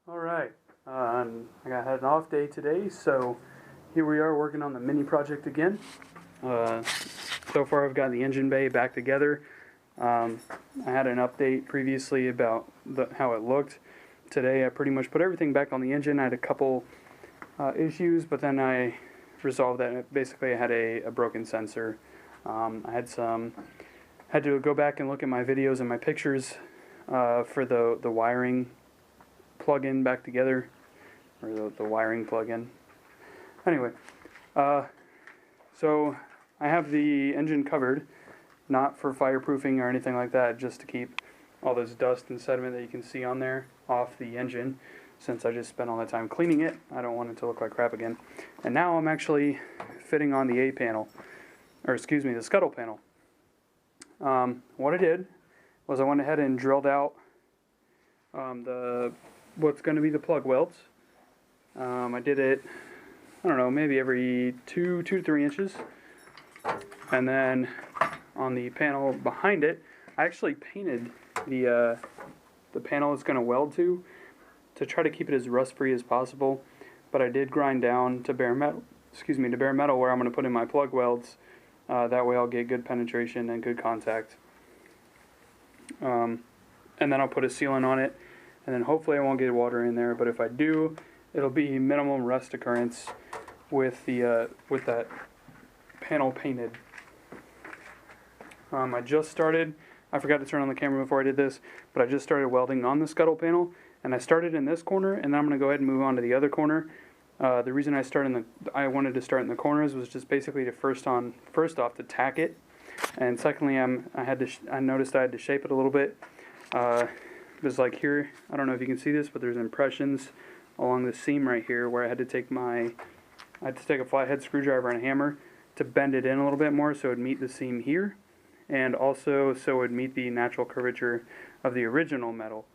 Alright, I had an off day today, so here we are working on the mini project again. So far I've got the engine bay back together. I had an update previously about how it looked. Today I pretty much put everything back on the engine. I had a couple issues, but then I resolved that. Basically I had a broken sensor. I had to go back and look at my videos and my pictures for the wiring plug-in back together, or the wiring plug-in. Anyway, so I have the engine covered, not for fireproofing or anything like that, just to keep all this dust and sediment that you can see on there off the engine, since I just spent all that time cleaning it. I don't want it to look like crap again. And now I'm actually fitting on the A panel, or excuse me, the scuttle panel. What I did was I went ahead and drilled out what's going to be the plug welds. I did it, I don't know, maybe every 2 to 3 inches. And then on the panel behind it, I actually painted the panel it's going to weld to try to keep it as rust-free as possible. But I did grind down to bare metal, where I'm going to put in my plug welds. That way I'll get good penetration and good contact. And then I'll put a sealant on it, and then hopefully I won't get water in there, but if I do, it'll be minimum rust occurrence with that panel painted. I just started, I forgot to turn on the camera before I did this, but I just started welding on the scuttle panel, and I started in this corner, and then I'm going to go ahead and move on to the other corner. The reason I wanted to start in the corners was just basically to first off to tack it, and secondly I noticed I had to shape it a little bit. There's like here, I don't know if you can see this, but there's impressions along the seam right here where I had to take a flathead screwdriver and a hammer to bend it in a little bit more so it would meet the seam here, and also so it would meet the natural curvature of the original metal.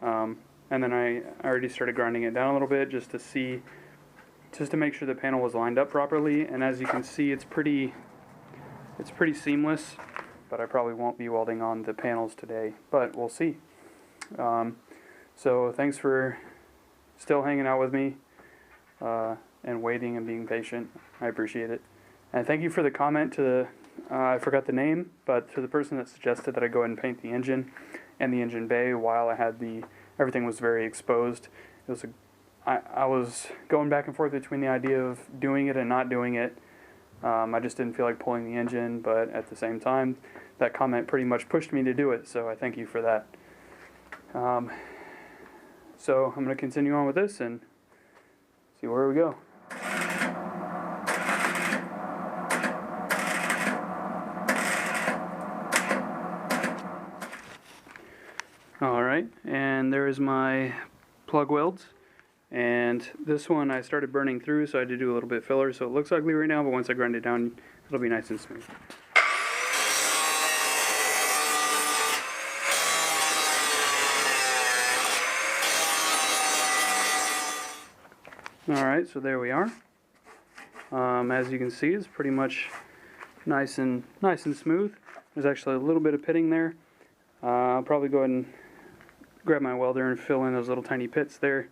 And then I already started grinding it down a little bit just to make sure the panel was lined up properly. And as you can see, it's pretty seamless, but I probably won't be welding on the panels today, but we'll see. So thanks for still hanging out with me and waiting and being patient. I appreciate it. And thank you for the comment to I forgot the name, but to the person that suggested that I go ahead and paint the engine and the engine bay while I had everything was very exposed. I was going back and forth between the idea of doing it and not doing it. I just didn't feel like pulling the engine, but at the same time, that comment pretty much pushed me to do it, so I thank you for that. So I'm going to continue on with this and see where we go. Alright, and there is my plug welds. And this one I started burning through, so I had to do a little bit of filler, so it looks ugly right now, but once I grind it down, it'll be nice and smooth. Alright, so there we are. As you can see, it's pretty much nice and smooth. There's actually a little bit of pitting there. I'll probably go ahead and grab my welder and fill in those little tiny pits there,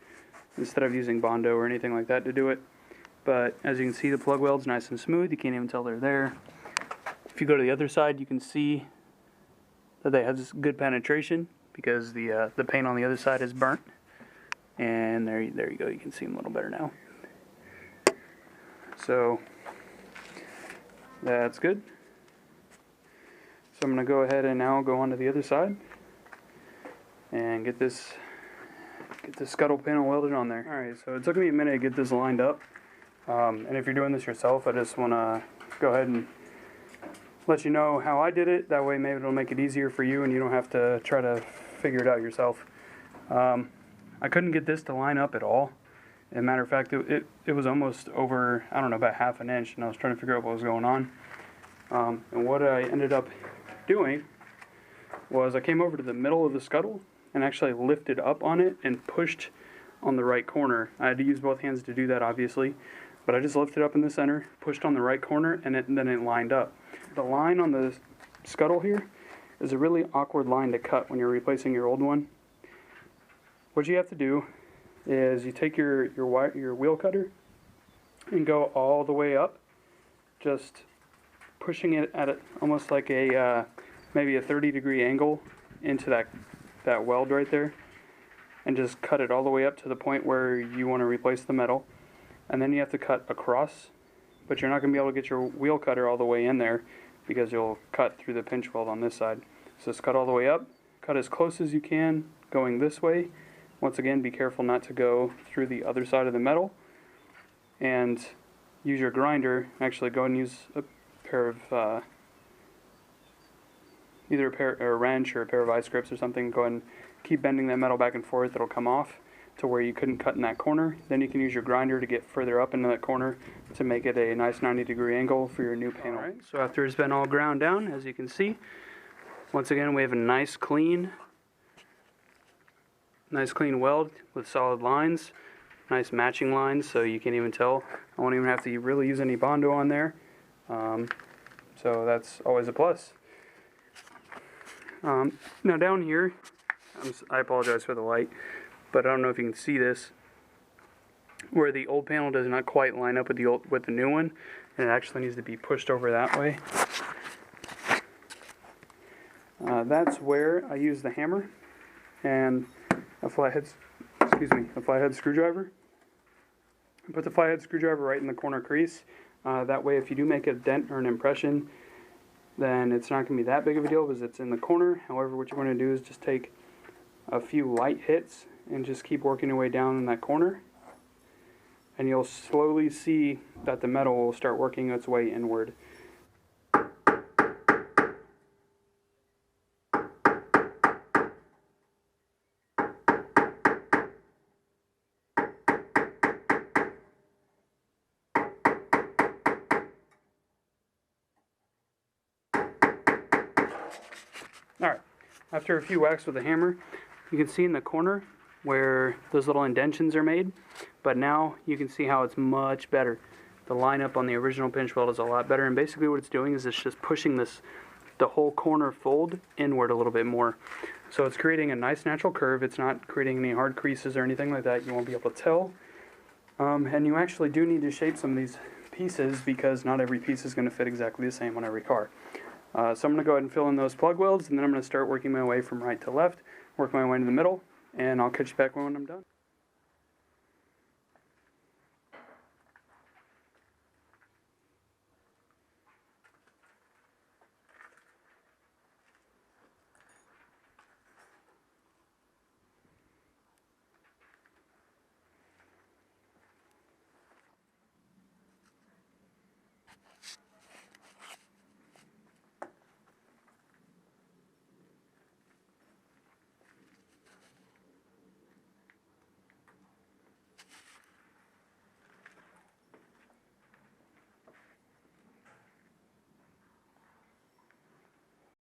instead of using Bondo or anything like that to do it. But as you can see, the plug weld's nice and smooth. You can't even tell they're there. If you go to the other side, you can see that they have this good penetration because the paint on the other side is burnt. And there you go. You can see them a little better now. So that's good. So I'm going to go ahead and now go on to the other side and get this scuttle panel welded on there. Alright, so it took me a minute to get this lined up. And if you're doing this yourself, I just want to go ahead and let you know how I did it. That way maybe it'll make it easier for you and you don't have to try to figure it out yourself. I couldn't get this to line up at all. As a matter of fact, it was almost over, I don't know, about ½ an inch, and I was trying to figure out what was going on. And what I ended up doing was I came over to the middle of the scuttle and actually lifted up on it and pushed on the right corner. I had to use both hands to do that, obviously, but I just lifted up in the center, pushed on the right corner, and then it lined up. The line on the scuttle here is a really awkward line to cut when you're replacing your old one. What you have to do is you take your wheel cutter and go all the way up, just pushing it at almost like a maybe a 30-degree angle into that weld right there, and just cut it all the way up to the point where you want to replace the metal. And then you have to cut across, but you're not going to be able to get your wheel cutter all the way in there because you'll cut through the pinch weld on this side. So just cut all the way up, cut as close as you can going this way. Once again, be careful not to go through the other side of the metal, and use your grinder. Actually, go and use a pair of either a wrench or a pair of vice grips or something. Go ahead and keep bending that metal back and forth. It'll come off to where you couldn't cut in that corner. Then you can use your grinder to get further up into that corner to make it a nice 90-degree angle for your new panel. Alright, so after it's been all ground down, as you can see, once again we have a nice clean weld with solid lines, nice matching lines, so you can't even tell. I won't even have to really use any Bondo on there, so that's always a plus. Now down here, I apologize for the light, but I don't know if you can see this, where the old panel does not quite line up with the new one, and it actually needs to be pushed over that way. That's where I use the hammer and a flathead screwdriver. I put the flathead screwdriver right in the corner crease. That way, if you do make a dent or an impression, then it's not going to be that big of a deal because it's in the corner. However, what you want to do is just take a few light hits and just keep working your way down in that corner, and you'll slowly see that the metal will start working its way inward. Alright, after a few whacks with the hammer, you can see in the corner where those little indentions are made, but now you can see how it's much better. The lineup on the original pinch weld is a lot better, and basically what it's doing is it's just pushing the whole corner fold inward a little bit more. So it's creating a nice natural curve. It's not creating any hard creases or anything like that. You won't be able to tell. And you actually do need to shape some of these pieces because not every piece is going to fit exactly the same on every car. So I'm going to go ahead and fill in those plug welds, and then I'm going to start working my way from right to left, work my way into the middle, and I'll catch you back when I'm done.